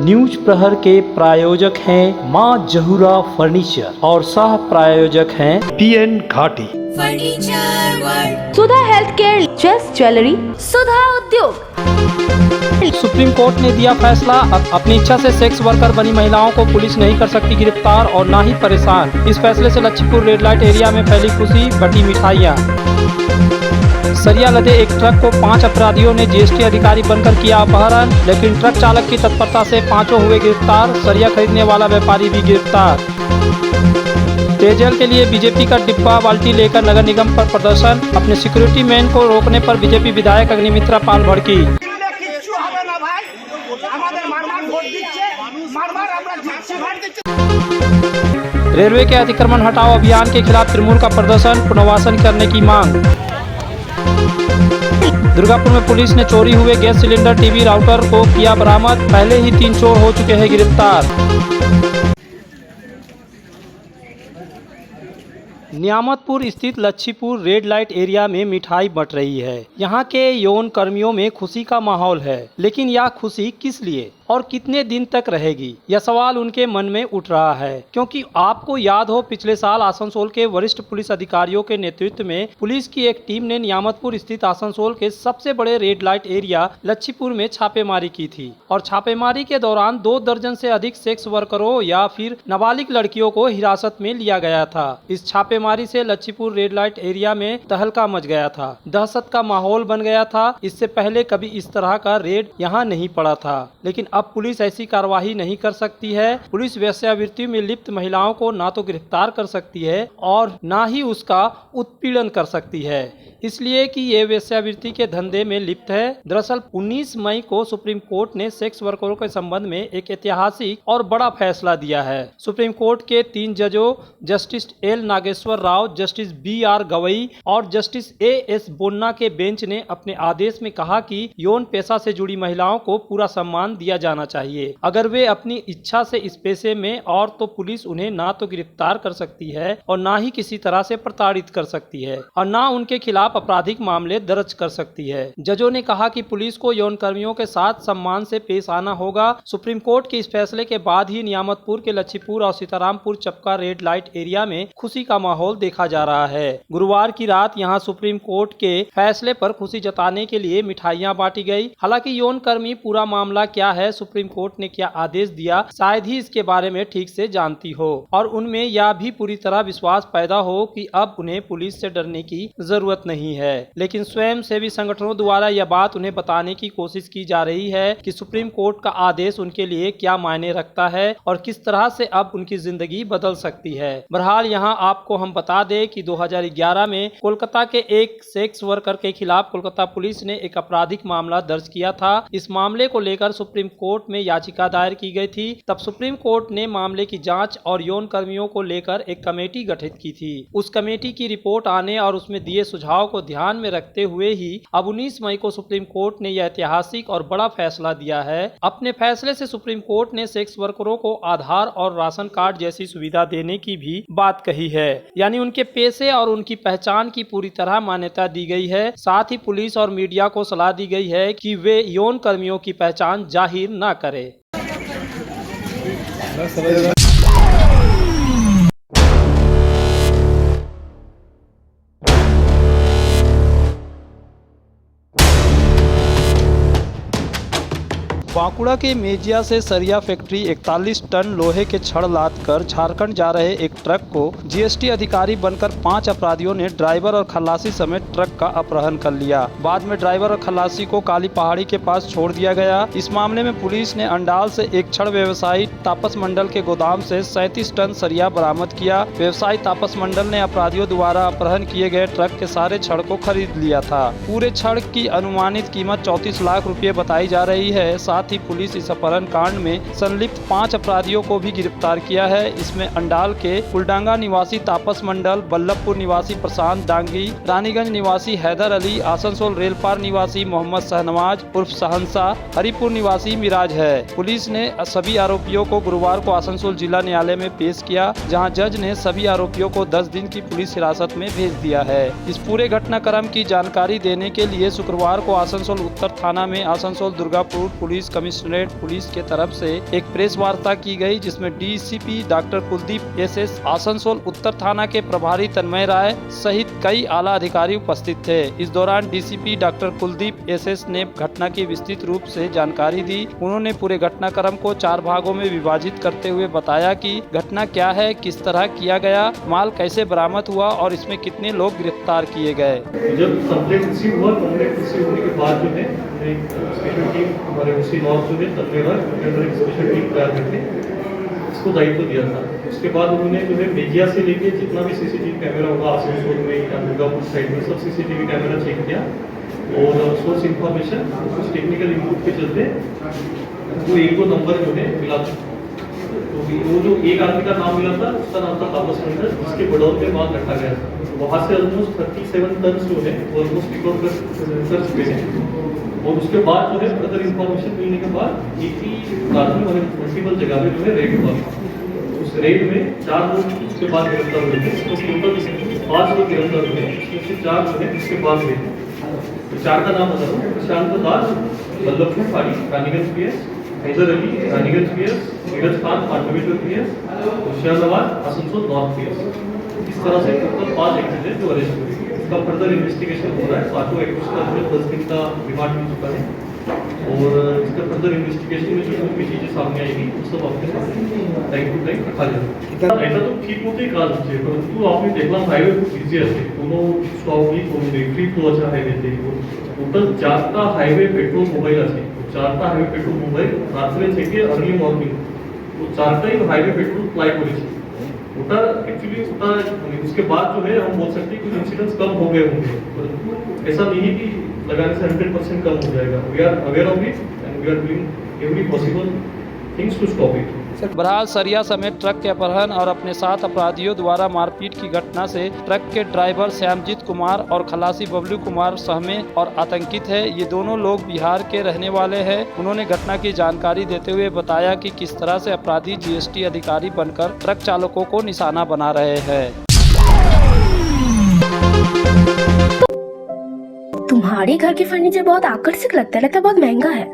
News प्रहर के प्रायोजक हैं मां जहूरा फर्नीचर और सह प्रायोजक हैं PN घाटी। फर्नीचर वर्ल्ड, सुधा हेल्थ केयर, जस्ट ज्वेलरी, सुधा उद्योग। सुप्रीम कोर्ट ने दिया फैसला, अपनी इच्छा से सेक्स वर्कर बनी महिलाओं को पुलिस नहीं कर सकती गिरफ्तार और ना ही परेशान। इस फैसले से लच्छीपुर रेड लाइट एरिया में फैली खुशी, बटी मिठाइयाँ। सरिया लदे एक ट्रक को 5 अपराधियों ने GST अधिकारी बनकर किया अपहरण, लेकिन ट्रक चालक की तत्परता से 5 हुए गिरफ्तार। सरिया खरीदने वाला व्यापारी भी गिरफ्तार। पेयजल के लिए बीजेपी का डिब्बा बाल्टी लेकर नगर निगम पर प्रदर्शन, अपने सिक्योरिटी मैन को रोकने पर बीजेपी विधायक अग्निमित्रा पाल भड़की। रेलवे के अतिक्रमण हटाओ अभियान के खिलाफ तृणमूल का प्रदर्शन, पुनर्वासन करने की मांग। दुर्गापुर में पुलिस ने चोरी हुए गैस सिलेंडर, टीवी, राउटर को किया बरामद। पहले ही 3 चोर हो चुके हैं गिरफ्तार। नियामतपुर स्थित लच्छीपुर रेड लाइट एरिया में मिठाई बंट रही है। यहाँ के यौन कर्मियों में खुशी का माहौल है, लेकिन यह खुशी किस लिए और कितने दिन तक रहेगी, यह सवाल उनके मन में उठ रहा है। क्योंकि आपको याद हो, पिछले साल आसनसोल के वरिष्ठ पुलिस अधिकारियों के नेतृत्व में पुलिस की एक टीम ने नियामतपुर स्थित आसनसोल के सबसे बड़े रेड लाइट एरिया लच्छीपुर में छापेमारी की थी और छापेमारी के दौरान 2 दर्जन से अधिक सेक्स वर्करों या फिर नाबालिग लड़कियों को हिरासत में लिया गया था। इस छापेमारी से लच्छीपुर रेड लाइट एरिया में तहलका मच गया था, दहशत का माहौल बन गया था। इससे पहले कभी इस तरह का रेड यहाँ नहीं पड़ा था, लेकिन अब पुलिस ऐसी कार्रवाई नहीं कर सकती है। पुलिस वेश्यावृत्ति में लिप्त महिलाओं को ना तो गिरफ्तार कर सकती है और ना ही उसका उत्पीड़न कर सकती है, इसलिए कि ये वेश्यावृत्ति के धंधे में लिप्त है। दरअसल 19 मई को सुप्रीम कोर्ट ने सेक्स वर्करों के संबंध में एक ऐतिहासिक और बड़ा फैसला दिया है। सुप्रीम कोर्ट के 3 जजों justice L Nageswara Rao, justice BR Gavai और जस्टिस AS बोन्ना के बेंच ने अपने आदेश में कहा कि यौन पेशा से जुड़ी महिलाओं को पूरा सम्मान दिया जाना चाहिए। अगर वे अपनी इच्छा से इस पेशे में और तो पुलिस उन्हें ना तो गिरफ्तार कर सकती है और ना ही किसी तरह से प्रताड़ित कर सकती है और ना उनके खिलाफ आपराधिक मामले दर्ज कर सकती है। जजों ने कहा कि पुलिस को यौन कर्मियों के साथ सम्मान से पेश आना होगा। सुप्रीम कोर्ट के इस फैसले के बाद ही नियामतपुर के लच्छीपुर और सीतारामपुर चपका रेड लाइट एरिया में खुशी का माहौल देखा जा रहा है। गुरुवार की रात यहां सुप्रीम कोर्ट के फैसले पर खुशी जताने के लिए मिठाइयां बांटी गई। हालांकि यौन कर्मी पूरा मामला क्या है, सुप्रीम कोर्ट ने क्या आदेश दिया, शायद ही इसके बारे में ठीक से जानती हो और उनमें यह भी पूरी तरह विश्वास पैदा हो कि अब उन्हें पुलिस से डरने की जरूरत नहीं है। लेकिन स्वयं सेवी संगठनों द्वारा यह बात उन्हें बताने की कोशिश की जा रही है कि सुप्रीम कोर्ट का आदेश उनके लिए क्या मायने रखता है और किस तरह से अब उनकी जिंदगी बदल सकती है। बहरहाल यहाँ आपको हम बता दें कि 2011 में कोलकाता के एक सेक्स वर्कर के खिलाफ कोलकाता पुलिस ने एक आपराधिक मामला दर्ज किया था। इस मामले को लेकर सुप्रीम कोर्ट में याचिका दायर की गई थी। तब सुप्रीम कोर्ट ने मामले की जांच और यौन कर्मियों को लेकर एक कमेटी गठित की थी। उस कमेटी की रिपोर्ट आने और उसमें दिए सुझाव को ध्यान में रखते हुए ही अब 19 मई को सुप्रीम कोर्ट ने यह ऐतिहासिक और बड़ा फैसला दिया है। अपने फैसले से सुप्रीम कोर्ट ने सेक्स वर्करों को आधार और राशन कार्ड जैसी सुविधा देने की भी बात कही है, यानी उनके पेशे और उनकी पहचान की पूरी तरह मान्यता दी गई है। साथ ही पुलिस और मीडिया को सलाह दी गई है कि वे यौन कर्मियों की पहचान जाहिर न करे। बांकुड़ा के मेजिया से सरिया फैक्ट्री 41 टन लोहे के छड़ लाद कर झारखंड जा रहे एक ट्रक को GST अधिकारी बनकर 5 अपराधियों ने ड्राइवर और खलासी समेत ट्रक का अपहरण कर लिया। बाद में ड्राइवर और खलासी को काली पहाड़ी के पास छोड़ दिया गया। इस मामले में पुलिस ने अंडाल से एक छड़ व्यवसायी तापस मंडल के गोदाम से 37 टन सरिया बरामद किया। व्यवसायी तापस मंडल ने अपराधियों द्वारा अपहरण किए गए ट्रक के सारे छड़ को खरीद लिया था। पूरे छड़ की अनुमानित कीमत 34 लाख रुपए बताई जा रही है। साथ ही पुलिस इस अपहरण कांड में संलिप्त 5 अपराधियों को भी गिरफ्तार किया है। इसमें अंडाल के कुलडांगा निवासी तापस मंडल, बल्लभपुर निवासी प्रशांत डांगी, रानीगंज निवासी हैदर अली, आसनसोल रेलपार निवासी मोहम्मद शहनवाज उर्फ शहनशाह, हरिपुर निवासी मिराज है। पुलिस ने सभी आरोपियों को गुरुवार को आसनसोल जिला न्यायालय में पेश किया, जहां जज ने सभी आरोपियों को 10 दिन की पुलिस हिरासत में भेज दिया है। इस पूरे घटनाक्रम की जानकारी देने के लिए शुक्रवार को आसनसोल उत्तर थाना में Asansol Durgapur police commissionerate police के तरफ से एक प्रेस वार्ता की गई, जिसमें DCP doctor Kuldeep SS, Asansol उत्तर थाना के प्रभारी तन्मय राय सहित कई आला अधिकारी उपस्थित थे। इस दौरान डीसीपी डॉक्टर कुलदीप एसएस ने घटना की विस्तृत रूप से जानकारी दी। उन्होंने पूरे घटनाक्रम को 4 भागों में विभाजित करते हुए बताया कि घटना क्या है, किस तरह किया गया, माल कैसे बरामद हुआ और इसमें कितने लोग गिरफ्तार किए गए। जब कंप्लेंट रिसीव हुआ, कंप्लेंट रिसीव होने के बाद जो है एक स्पेशल टीम हमारे उसी नॉर्थ जो है तत्वेगा उसके अंदर एक स्पेशल टीम तैयार करके इसको दायित्व दिया था। उसके बाद उन्होंने जो है मेजिया से लेके जितना भी सीसीटीवी कैमरा होगा आसनसोल में या दुर्गापुर साइड में सब सीसीटीवी कैमरा चेक किया और सोर्स इन्फॉर्मेशन कुछ टेक्निकल इनपुट के चलते वो 1-2 नंबर जो है मिला था। तो वो जो एक आदमी का नाम मिला था उसका नाम था तापस मंडल, जिसके बड़ौर में माल रखा गया था। वहाँ से ऑलमोस्ट 37 टन जो है ऑलमोस्ट रिकॉर्ड कर चुके हैं। और उसके बाद जो है फर्दर इन्फॉर्मेशन मिलने के बाद एक ही रात में हमें मल्टीपल जगह में जो है रेड हुआ। उस रेड में 4 लोग उसके बाद गिरफ्तार हुए थे। तो टोटल 5 लोग गिरफ्तार हुए, उसमें से 4 जो है उसके बाद हुए थे। तो 4 का नाम बता दूँ: प्रशांत दास, वल्लभपुर फाड़ी Raniganj PS, Haider Ali Raniganj PS, Neeraj Khan Pandaveshwar PS, Hoshiyarabad Asansol north PS। इस तरह से टोटल 5 एक्यूज जो अरेस्ट हुए। इसका फर्दर इन्वेस्टिगेशन हो रहा है। 5 एक्यूज का जो 10 दिन का रिमांड मिल चुका है और इसका फर्दर इन्वेस्टिगेशन में जो भी चीज़ें सामने आएगी वो सब आपके सामने टाइम टू टाइम रखा जाएगा। ऐसा तो ठीक होते ही काल होते, परंतु आपने देखला हाईवे खूप बिझी असते, कोनो स्टॉपही करून दे, फ्री फ्लोच्या हायवे ते टोटल 4টা हायवे पेट्रोल मोबाईल আছে। 4টা हाईवे पेट्रोल मोबाइल रात्रि থেকে अर्ली मॉर्निंग तो 4टाই हाईवे पेट्रोल फ्लाई করেছে। ওটা एक्चुअली उसके बाद जो है हम बोल सकते हैं कुछ इंसिडेंट्स कम हो गए होंगे, परंतु ऐसा नहीं है कि लगाने से 100% कम हो जाएगा। We are aware of it and we are doing every possible things to stop it. बहरहाल सरिया समेत ट्रक के अपहरण और अपने साथ अपराधियों द्वारा मारपीट की घटना से ट्रक के ड्राइवर श्यामजीत कुमार और खलासी बबलू कुमार सहमे और आतंकित है। ये दोनों लोग बिहार के रहने वाले हैं। उन्होंने घटना की जानकारी देते हुए बताया कि किस तरह से अपराधी जीएसटी अधिकारी बनकर ट्रक चालकों को निशाना बना रहे हैं। तुम्हारे घर के फर्नीचर बहुत आकर्षक लगता है बहुत महंगा है।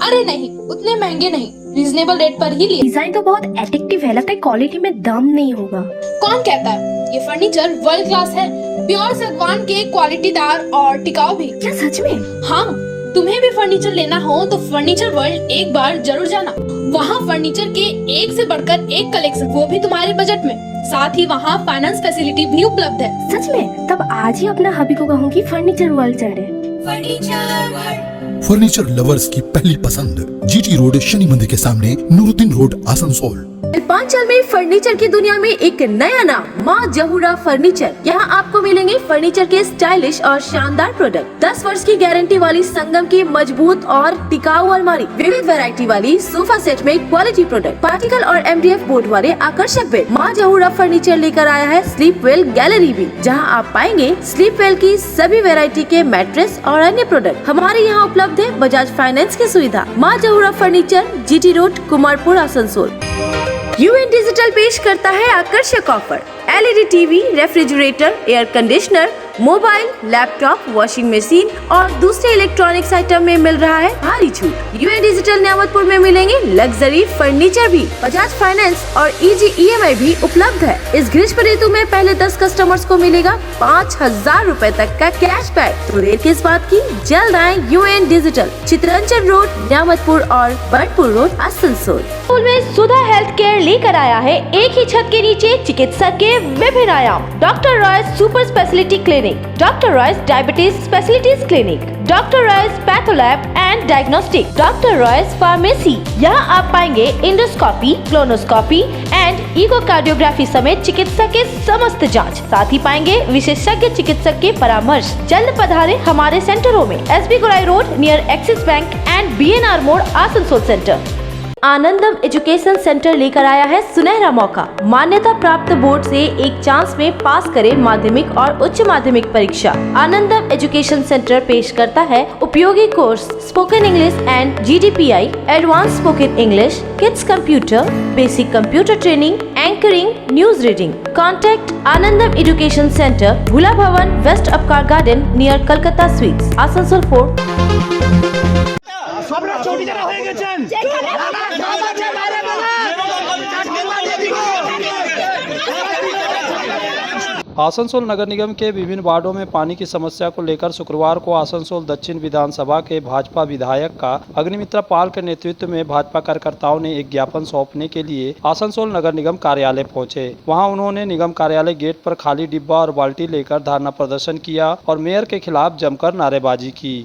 अरे नहीं, उतने महंगे नहीं, रीजनेबल रेट पर ही लिए। डिजाइन तो बहुत एट्रैक्टिव है, लगता है क्वालिटी में दम नहीं होगा। कौन कहता है? ये फर्नीचर वर्ल्ड क्लास है, प्योर सागवान के, क्वालिटीदार और टिकाऊ भी। क्या सच में? हाँ, तुम्हें भी फर्नीचर लेना हो तो फर्नीचर वर्ल्ड एक बार जरूर जाना। वहाँ फर्नीचर के एक से बढ़कर एक कलेक्शन, वो भी तुम्हारे बजट में। साथ ही वहाँ फाइनेंस फैसिलिटी भी उपलब्ध है। सच में? तब आज ही अपना हबी को कहूँगी फर्नीचर वर्ल्ड चढ़े। फर्नीचर लवर्स की पहली पसंद, जीटी रोड शनि मंदिर के सामने, नूरुद्दीन रोड, आसनसोल। कल्पांचल में फर्नीचर की दुनिया में एक नया नाम, माँ जहूरा फर्नीचर। यहाँ आपको मिलेंगे फर्नीचर के स्टाइलिश और शानदार प्रोडक्ट। 10 वर्ष की गारंटी वाली संगम की मजबूत और टिकाऊ अलमारी, विविध वैरायटी वाली सोफा सेट में क्वालिटी प्रोडक्ट, पार्टिकल और MDF बोर्ड वाले आकर्षक बेड। माँ जहूरा फर्नीचर लेकर आया है स्लीप वेल गैलरी भी, जहाँ आप पाएंगे स्लीप वेल की सभी वैरायटी के मैट्रेस और अन्य प्रोडक्ट। हमारे यहाँ उपलब्ध है बजाज फाइनेंस की सुविधा। माँ Jahura furniture, GT road, Kumarpur, Asansol. UN digital पेश करता है आकर्षक offer. LED TV, refrigerator, air conditioner, mobile, laptop, washing machine और दूसरे इलेक्ट्रॉनिक्स आइटम में मिल रहा है भारी छूट। UN डिजिटल नियामतपुर में मिलेंगे लग्जरी फर्नीचर भी, बजाज फाइनेंस और इजी EMI भी उपलब्ध है। इस ग्रीष्म ऋतु में पहले 10 कस्टमर्स को मिलेगा 5000 रूपए तक का कैशबैक। तो देर किस बात की, जल्द आए UN डिजिटल, चित्रंचन रोड, नियामतपुर और बर्डपुर रोड, आसनसोल। स्कूल में सुधा हेल्थ केयर लेकर आया है एक ही छत के नीचे चिकित्सक के विभिन्न आयाम। Doctor Royce super speciality clinic, doctor Royce diabetes specialities clinic, doctor Royce patholab and diagnostic, doctor Royce pharmacy. यहाँ आप पाएंगे इंडोस्कोपी, क्लोनोस्कोपी एंड इकोकार्डियोग्राफी समेत चिकित्सा के समस्त जांच। साथ ही पाएंगे विशेषज्ञ चिकित्सक के परामर्श। जल्द पधारे हमारे सेंटरों में, SB Gorai road near axis bank and BNR मोड़, आसनसोल सेंटर। आनंदम एजुकेशन सेंटर लेकर आया है सुनहरा मौका। मान्यता प्राप्त बोर्ड से एक चांस में पास करें माध्यमिक और उच्च माध्यमिक परीक्षा। आनंदम एजुकेशन सेंटर पेश करता है उपयोगी course spoken English and GDPI, advance spoken English, kids computer, basic computer training, anchoring, news reading. Contact Anandam education centre, Bhula Bhavan, West Upkar garden near Calcutta sweets, Asansol 4। Asansol नगर निगम के विभिन्न वार्डों में पानी की समस्या को लेकर शुक्रवार को आसनसोल दक्षिण विधानसभा के भाजपा विधायक का अग्निमित्रा पाल के नेतृत्व में भाजपा कार्यकर्ताओं ने एक ज्ञापन सौंपने के लिए आसनसोल नगर निगम कार्यालय पहुंचे। वहां उन्होंने निगम कार्यालय गेट पर खाली डिब्बा और बाल्टी लेकर धरना प्रदर्शन किया और मेयर के खिलाफ जमकर नारेबाजी की।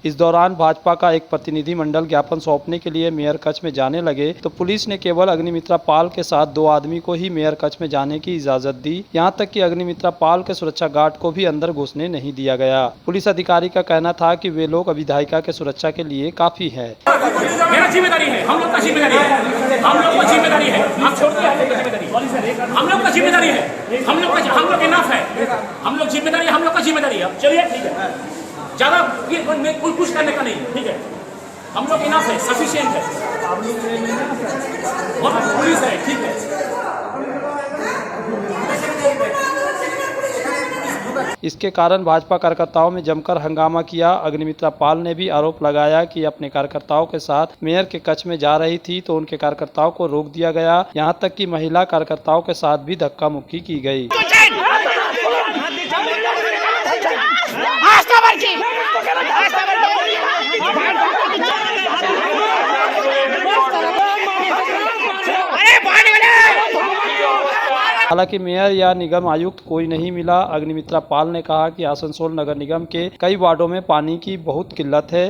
इस दौरान भाजपा का एक प्रतिनिधिमंडल ज्ञापन सौंपने के लिए मेयर कक्ष में जाने लगे तो पुलिस ने केवल अग्निमित्रा पाल के साथ 2 आदमी को ही मेयर कक्ष में जाने की इजाजत दी। यहां तक कि अग्निमित्रा पाल के सुरक्षा गार्ड को भी अंदर घुसने नहीं दिया गया। पुलिस अधिकारी का कहना था कि वे लोग विधायिका के सुरक्षा के लिए काफी है। मेरा जिम्मेदारी है, हम लोग का जिम्मेदारी है, हम लोग का जिम्मेदारी है, आप छोड़ दिया हम लोग का जिम्मेदारी है, हम लोग इनफ है, हम लोग जिम्मेदारी, हम लोग का जिम्मेदारी है। चलिए ठीक है, ज्यादा कोई कुछ करने का नहीं है, ठीक है, हम लोग इनफ है, सफिशिएंट है, और पुलिस है, ठीक है। इसके कारण भाजपा कार्यकर्ताओं में जमकर हंगामा किया। अग्निमित्रा पाल ने भी आरोप लगाया कि अपने कार्यकर्ताओं के साथ मेयर के कक्ष में जा रही थी तो उनके कार्यकर्ताओं को रोक दिया गया। यहां तक कि महिला कार्यकर्ताओं के साथ भी धक्का मुक्की की गई। हालांकि मेयर या निगम आयुक्त कोई नहीं मिला। अग्निमित्रा पाल ने कहा कि आसनसोल नगर निगम के कई वार्डों में पानी की बहुत किल्लत है।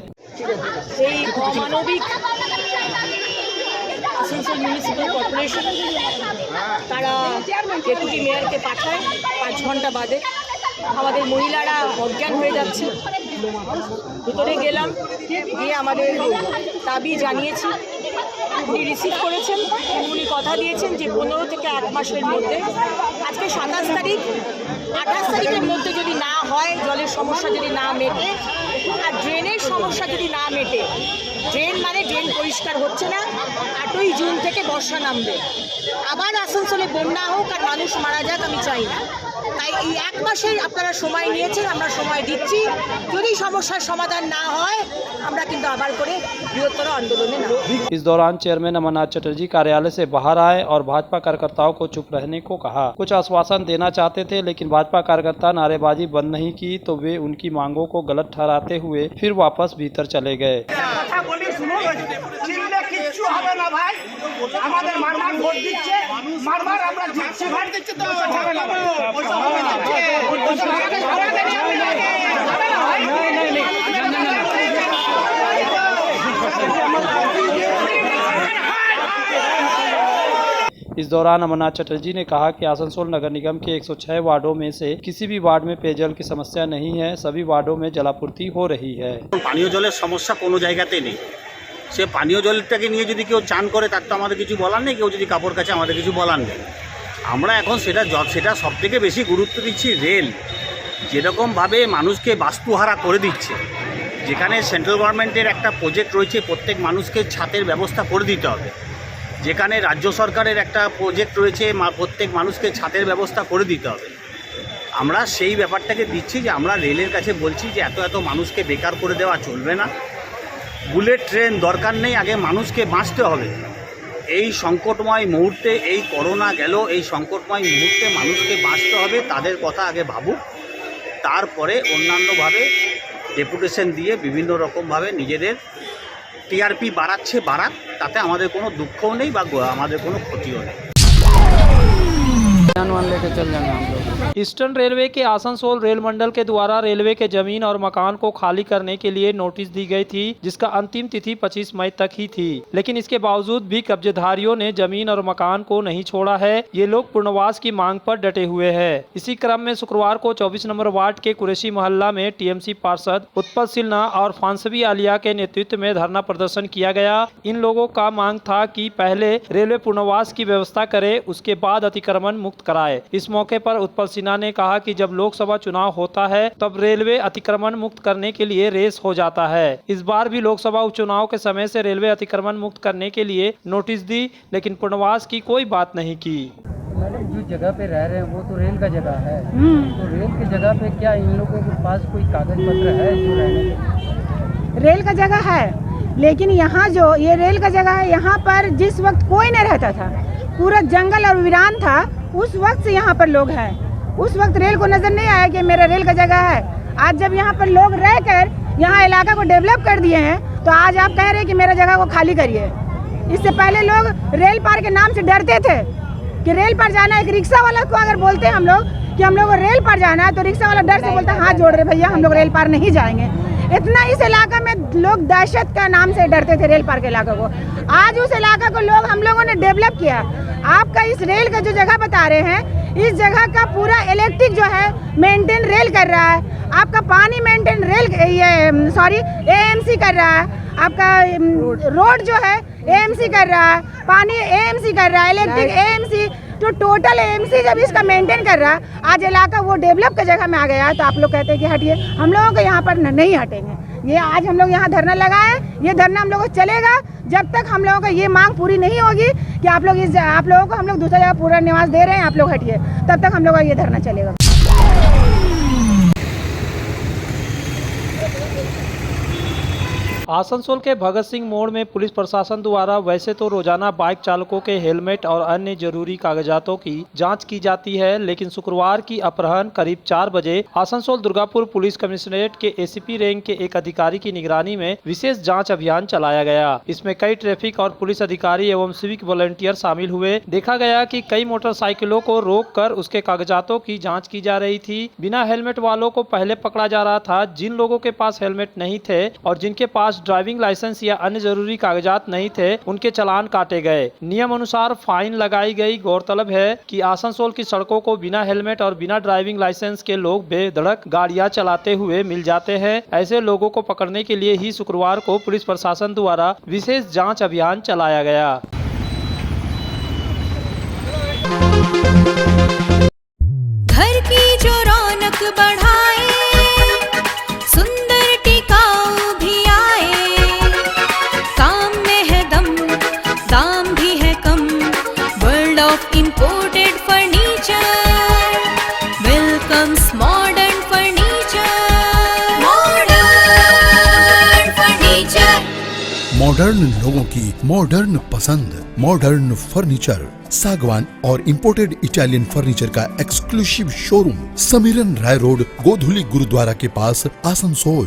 আসানসোল মিউনিসিপ্যাল কর্পোরেশন তারা ডেপুটি মেয়রকে পাঠায় 5 ঘন্টা বাদে। আমাদের মহিলারা অজ্ঞান হয়ে যাচ্ছে। ভিতরে গেলাম, গিয়ে আমাদের দাবি জানিয়েছি। উনি রিসিভ করেছেন, উনি কথা দিয়েছেন যে 15 থেকে 1 মাসের মধ্যে, আজকে 27 তারিখ, 28 তারিখের মধ্যে যদি না হয়, জলের সমস্যা যদি না মেটে আর ড্রেনের সমস্যা যদি না মেটে, ড্রেন মানে ড্রেন পরিষ্কার হচ্ছে না, 8ই জুন থেকে বর্ষা নামবে, আবার আসানসোলে বন্যা হোক আর মানুষ মারা যাক, আমি চাই না। তাই এই 1 মাসের আপনারা সময় নিয়েছেন, আমরা সময় দিচ্ছি। যদি সমস্যার সমাধান না হয় আমরা কিন্তু আবার করে বৃহত্তর আন্দোলনে নামব। इस दौरान चेयरमैन अमरनाथ चटर्जी कार्यालय से बाहर आए और भाजपा कार्यकर्ताओं को चुप रहने को कहा। कुछ आश्वासन देना चाहते थे लेकिन भाजपा कार्यकर्ता नारेबाजी बंद नहीं की तो वे उनकी मांगों को गलत ठहराते हुए फिर वापस भीतर चले गए। इस दौरान अमरनाथ चटर्जी ने कहा कि आसनसोल नगर निगम के 106 वार्डों में से किसी भी वार्ड में पेयजल की समस्या नहीं है, सभी वार्डों में जलापूर्ति हो रही है। পানীয় জলের সমস্যা কোনো জায়গাতেই নেই। সে পানীয় জলটাকে নিয়ে যদি কেউ চান করে তার তো আমাদের কিছু বলার নেই, কেউ যদি কাপড় কাচে আমাদের কিছু বলার নেই। আমরা এখন সেটা সবথেকে বেশি গুরুত্ব দিচ্ছি রেল, যেরকমভাবে মানুষকে বাস্তুহারা করে দিচ্ছে। যেখানে সেন্ট্রাল গভর্নমেন্টের একটা প্রজেক্ট রয়েছে প্রত্যেক মানুষকে ছাদের ব্যবস্থা করে দিতে হবে, যেখানে রাজ্য সরকারের একটা প্রজেক্ট রয়েছে প্রত্যেক মানুষকে ছাদের ব্যবস্থা করে দিতে হবে। আমরা সেই ব্যাপারটাকে দিচ্ছি যে আমরা রেলের কাছে বলছি যে এত মানুষকে বেকার করে দেওয়া চলবে না। বুলেট ট্রেন দরকার নেই, আগে মানুষকে বাঁচতে হবে। এই সংকটময় মুহূর্তে, এই করোনা গেল, এই সংকটময় মুহূর্তে মানুষকে বাঁচতে হবে, তাদের কথা আগে ভাবুক, তারপরে অন্যান্যভাবে ডেপুটেশন দিয়ে বিভিন্ন রকমভাবে নিজেদের টিআরপি বাড়াক, তাতে আমাদের কোনো দুঃখও নেই বা আমাদের কোনো ক্ষতিও নেই। लेके चल जाएंगे हम लोग। ईस्टर्न रेलवे के आसनसोल रेल मंडल के द्वारा रेलवे के जमीन और मकान को खाली करने के लिए नोटिस दी गई थी, जिसका अंतिम तिथि 25 मई तक ही थी। लेकिन इसके बावजूद भी कब्जेधारियों ने जमीन और मकान को नहीं छोड़ा है। ये लोग पुनर्वास की मांग पर डटे हुए हैं। इसी क्रम में शुक्रवार को 24 नंबर वार्ड के कुरैशी मोहल्ला में टीएमसी पार्षद उत्पल सिन्हा और फांसबी आलिया के नेतृत्व में धरना प्रदर्शन किया गया। इन लोगों का मांग था कि पहले रेलवे पुनर्वास की व्यवस्था करे, उसके बाद अतिक्रमण मुक्त मुक्त कराए। इस मौके पर उत्पल सिन्हा ने कहा कि जब लोकसभा चुनाव होता है तब रेलवे अतिक्रमण मुक्त करने के लिए रेस हो जाता है। इस बार भी लोकसभा उपचुनाव के समय से रेलवे अतिक्रमण मुक्त करने के लिए नोटिस दी, लेकिन पुनर्वास की कोई बात नहीं की। मैडम जो जगह पे रह रहे हैं वो तो रेल का जगह है, तो रेल की जगह पे क्या इन लोगों के पास कोई कागज पत्र है जो रहने के? रेल का जगह है, लेकिन यहाँ जो ये रेल का जगह है, यहाँ पर जिस वक्त कोई नहीं रहता था, पूरा जंगल और वीरान था, उस वक्त से यहाँ पर लोग हैं। उस वक्त रेल को नज़र नहीं आया कि मेरा रेल का जगह है। आज जब यहाँ पर लोग रहकर यहाँ इलाका को डेवलप कर दिए हैं, तो आज आप कह रहे हैं कि मेरा जगह को खाली करिए। इससे पहले लोग रेल पार के नाम से डरते थे कि रेल पर जाना। एक रिक्शा वाला को अगर बोलते हैं हम लोग कि हम लोग को रेल पर जाना है, तो रिक्शा वाला डर से बोलता है हाथ जोड़ रहे भैया, हम लोग रेल पार नहीं जाएंगे। इतना इस इलाका में लोग दहशत का नाम से डरते थे रेल पार के इलाका को। आज उस इलाका को हम लोगों ने डेवलप किया। आपका इस रेल का जो जगह बता रहे हैं, इस जगह का पूरा इलेक्ट्रिक जो है मेंटेन रेल कर रहा है। आपका पानी मेंटेन रेल एएमसी कर रहा है। आपका रोड जो है एएमसी कर रहा है, पानी एएमसी कर रहा है, इलेक्ट्रिक एएमसी, तो टोटल एएमसी जब इसका मेंटेन कर रहा है, आज इलाका वो डेवलप की जगह में आ गया है। तो आप लोग कहते हैं कि हटिए, हम लोगों को यहाँ पर नहीं हटेंगे। ये आज हम लोग यहाँ धरना लगाए, ये धरना हम लोगों को चलेगा जब तक हम लोगों को ये मांग पूरी नहीं होगी कि आप लोगों को हम लोग दूसरा जगह पूरा निवास दे रहे हैं, आप लोग हटिए, तब तक हम लोग का ये धरना चलेगा। आसनसोल के भगत सिंह मोड़ में पुलिस प्रशासन द्वारा वैसे तो रोजाना बाइक चालकों के हेलमेट और अन्य जरूरी कागजातों की जांच की जाती है, लेकिन शुक्रवार की अपराह्न करीब 4 बजे आसनसोल दुर्गापुर पुलिस कमिश्नरेट के एसीपी रैंक के एक अधिकारी की निगरानी में विशेष जांच अभियान चलाया गया। इसमें कई ट्रैफिक और पुलिस अधिकारी एवं सिविक वॉलंटियर शामिल हुए। देखा गया कि कई मोटरसाइकिलों को रोक कर उसके कागजातों की जाँच की जा रही थी। बिना हेलमेट वालों को पहले पकड़ा जा रहा था। जिन लोगों के पास हेलमेट नहीं थे और जिनके पास ड्राइविंग लाइसेंस या अन्य जरूरी कागजात नहीं थे, उनके चालान काटे गए। नियम अनुसार फाइन लगाई गई। गौरतलब है कि आसनसोल की सड़कों को बिना हेलमेट और बिना ड्राइविंग लाइसेंस के लोग बेधड़क गाड़ियां चलाते हुए मिल जाते हैं। ऐसे लोगों को पकड़ने के लिए ही शुक्रवार को पुलिस प्रशासन द्वारा विशेष जांच अभियान चलाया गया। घर की जो रौनक बढ़ाए, सुंदर टिकाऊ भी आए, काम में है दम, दाम भी है कम, world of imported furniture welcomes modern furniture. Modern furniture, modern लोगों की मॉडर्न पसंद, मॉडर्न फर्नीचर, सागवान और इंपोर्टेड इटालियन फर्नीचर का exclusive showroom, Samiran Rai road, Godhuli gurdwara के पास, आसनसोल।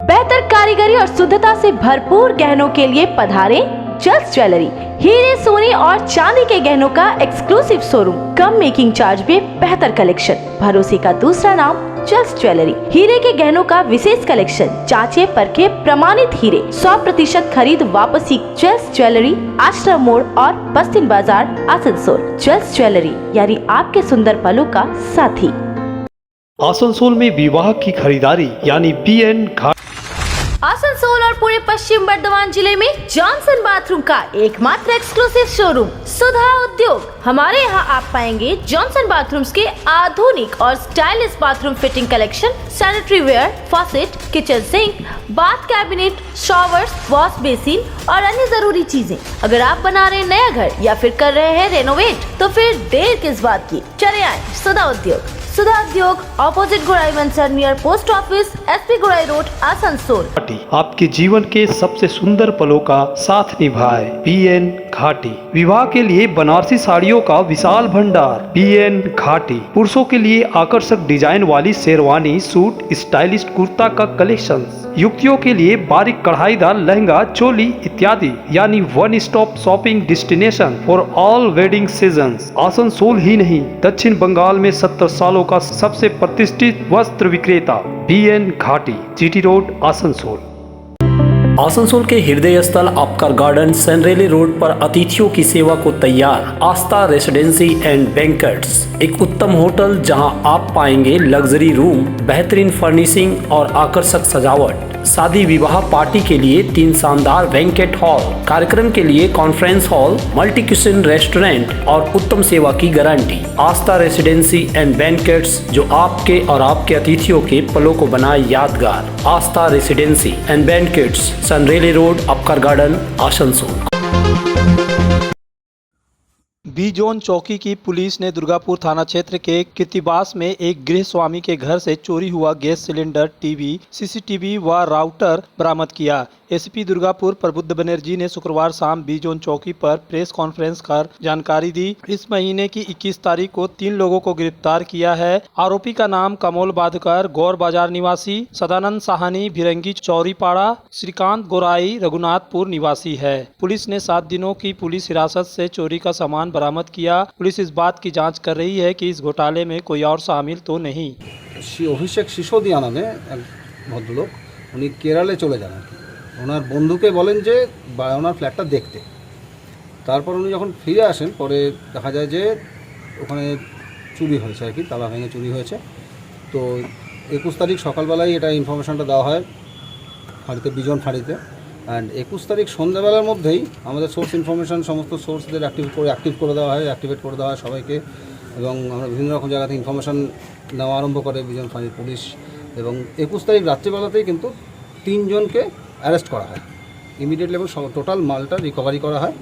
बेहतर कारीगरी और शुद्धता से भरपूर गहनों के लिए पधारें जल्स ज्वेलरी। हीरे, सोने और चांदी के गहनों का एक्सक्लूसिव शोरूम, कम मेकिंग चार्ज में बेहतर कलेक्शन, भरोसे का दूसरा नाम जल्स ज्वेलरी। हीरे के गहनों का विशेष कलेक्शन, जांचे परखे प्रमाणित हीरे, 100% खरीद वापसी। जल्स ज्वेलरी, आश्रम मोड़ और बस्तिन बाजार, आसनसोल। जल्स ज्वेलरी यानी आपके सुंदर पलों का साथी। आसनसोल में विवाह की खरीदारी यानी BN घाट। आसनसोल और पूरे पश्चिम बर्धमान जिले में जॉनसन बाथरूम का एकमात्र एक्सक्लूसिव शोरूम सुधा उद्योग। हमारे यहाँ आप पाएंगे जॉनसन बाथरूम्स के आधुनिक और stylish bathroom fitting collection, sanitary ware, faucet, kitchen sink, bath cabinet, showers, wash basin और अन्य जरूरी चीजें। अगर आप बना रहे हैं नया घर या फिर कर रहे हैं रेनोवेट, तो फिर देर किस बात की, चले आए सुधा उद्योग। सुधा उद्योग opposite Gorai Manchar near post office, SP Gorai road, Asansol. आपके जीवन के सबसे सुंदर पलों का साथ निभाए BN घाटी। विवाह के लिए बनारसी साड़ियों का विशाल भंडार BN घाटी। पुरुषों के लिए आकर्षक डिजाइन वाली शेरवानी, सूट, स्टाइलिश कुर्ता का कलेक्शन। युवतियों के लिए बारीक कढ़ाईदार लहंगा, चोली इत्यादि, यानी one stop shopping destination for all wedding seasons. Asansol ही नहीं, दक्षिण बंगाल में 70 सालों का सबसे प्रतिष्ठित वस्त्र विक्रेता BN घाटी, GT रोड, आसनसोल। आसनसोल के हृदय स्थल आपका गार्डन सनरेली रोड पर अतिथियों की सेवा को तैयार आस्था रेसिडेंसी एंड बैंक्वेट्स, एक उत्तम होटल जहां आप पाएंगे लग्जरी रूम, बेहतरीन फर्निशिंग और आकर्षक सजावट। शादी विवाह पार्टी के लिए 3 शानदार बैंकेट हॉल, कार्यक्रम के लिए conference hall, multi kitchen restaurant और उत्तम सेवा की गारंटी। आस्था रेसिडेंसी एंड बैंकेट्स, जो आपके और आपके अतिथियों के पलों को बनाए यादगार। Astha residency and banquets, Sanreli road, Upkar garden, Asansol. B zone चौकी की पुलिस ने दुर्गापुर थाना क्षेत्र के कृतिवास में एक गृह स्वामी के घर से चोरी हुआ गैस सिलेंडर, टीवी, सीसीटीवी व राउटर बरामद किया। एसपी दुर्गापुर प्रबुद्ध बनर्जी ने शुक्रवार शाम बी जोन चौकी पर प्रेस कॉन्फ्रेंस कर जानकारी दी। इस महीने की 21 तारीख को 3 लोगों को गिरफ्तार किया है। आरोपी का नाम कमोल बादकर, गौर बाजार निवासी, सदानंद साहनी, भिरंगी चौरीपाड़ा, श्रीकांत गोराई, रघुनाथपुर निवासी है। पुलिस ने 7 दिनों की पुलिस हिरासत से चोरी का सामान बरामद किया। पुलिस इस बात की जाँच कर रही है कि इस घोटाले में कोई और शामिल तो नहीं। অভিষেক সিসোদিয়া নামে এক ভদ্রলোক, উনি কেরালে চলে যান। ওনার বন্ধুকে বলেন যে ওনার ফ্ল্যাটটা দেখতে। তারপর উনি যখন ফিরে আসেন, পরে দেখা যায় যে ওখানে চুরি হয়েছে আর কি, তালা ভেঙে চুরি হয়েছে। তো 21 তারিখ সকালবেলায় এটা ইনফরমেশনটা দেওয়া হয় ফাঁড়িতে, বিজন ফাঁড়িতে। অ্যান্ড 21 তারিখ সন্ধ্যাবেলার মধ্যেই আমাদের সোর্স ইনফরমেশন সমস্ত সোর্সদের অ্যাক্টিভ করে দেওয়া হয়, অ্যাক্টিভেট করে দেওয়া হয় সবাইকে। এবং আমরা বিভিন্ন রকম জায়গা থেকে ইনফরমেশন নেওয়া আরম্ভ করে বিজন ফাঁড়ির পুলিশ। এবং 21 তারিখ রাত্রিবেলাতেই কিন্তু 3 জনকে অ্যারেস্ট করা হয় ইমিডিয়েটলি, এবং টোটাল মালটা রিকভারি করা হয়।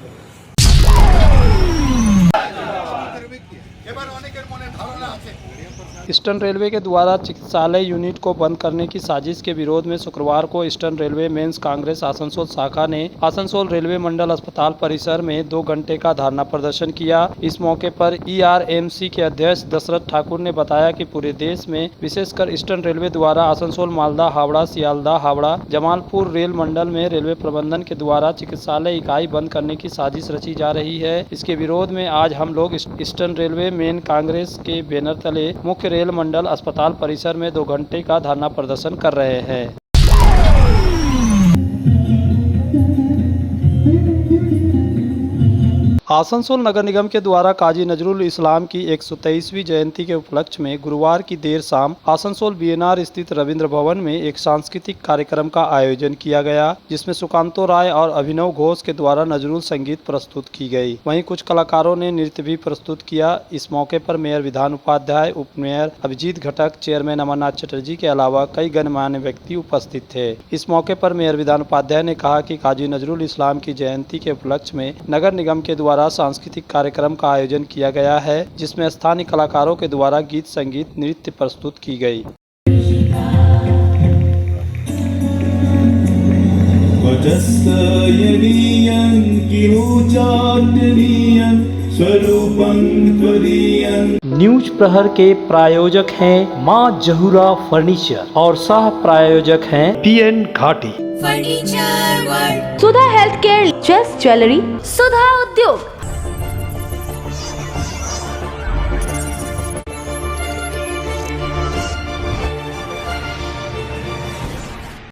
ईस्टर्न रेलवे के द्वारा चिकित्सालय यूनिट को बंद करने की साजिश के विरोध में शुक्रवार को Eastern Railway Men's Congress Asansol शाखा ने आसनसोल रेलवे मंडल अस्पताल परिसर में 2 घंटे का धरना प्रदर्शन किया। इस मौके पर ERMC के अध्यक्ष दशरथ ठाकुर ने बताया कि पूरे देश में विशेषकर ईस्टर्न रेलवे द्वारा आसनसोल, मालदा, हावड़ा, सियालदा, हावड़ा, जमालपुर रेल मंडल में रेलवे प्रबंधन के द्वारा चिकित्सालय इकाई बंद करने की साजिश रची जा रही है। इसके विरोध में आज हम लोग ईस्टर्न रेलवे मेन कांग्रेस के बैनर तले मुख्य रेल मंडल अस्पताल परिसर में 2 घंटे का धरना प्रदर्शन कर रहे हैं। आसनसोल नगर निगम के द्वारा काजी नजरुल इस्लाम की 123वीं जयंती के उपलक्ष्य में गुरुवार की देर शाम आसनसोल BNR स्थित रविंद्र भवन में एक सांस्कृतिक कार्यक्रम का आयोजन किया गया, जिसमें सुकांतो राय और अभिनव घोष के द्वारा नजरुल संगीत प्रस्तुत की गई। वहीं कुछ कलाकारों ने नृत्य भी प्रस्तुत किया। इस मौके पर मेयर विधान उपाध्याय, उप मेयर अभिजीत घटक, चेयरमैन अमरनाथ चटर्जी के अलावा कई गणमान्य व्यक्ति उपस्थित थे। इस मौके पर मेयर विधान उपाध्याय ने कहा कि काजी नजरुल इस्लाम की जयंती के उपलक्ष्य में नगर निगम के द्वारा सांस्कृतिक कार्यक्रम का आयोजन किया गया है, जिसमें स्थानीय कलाकारों के द्वारा गीत, संगीत, नृत्य प्रस्तुत की गई। न्यूज प्रहर के प्रायोजक हैं मां जहूरा फर्नीचर और सह प्रायोजक हैं PN घाटी। फर्नीचर वर्ल्ड, सुधा हेल्थ केयर, चेस्ट ज्वेलरी, सुधा उद्योग,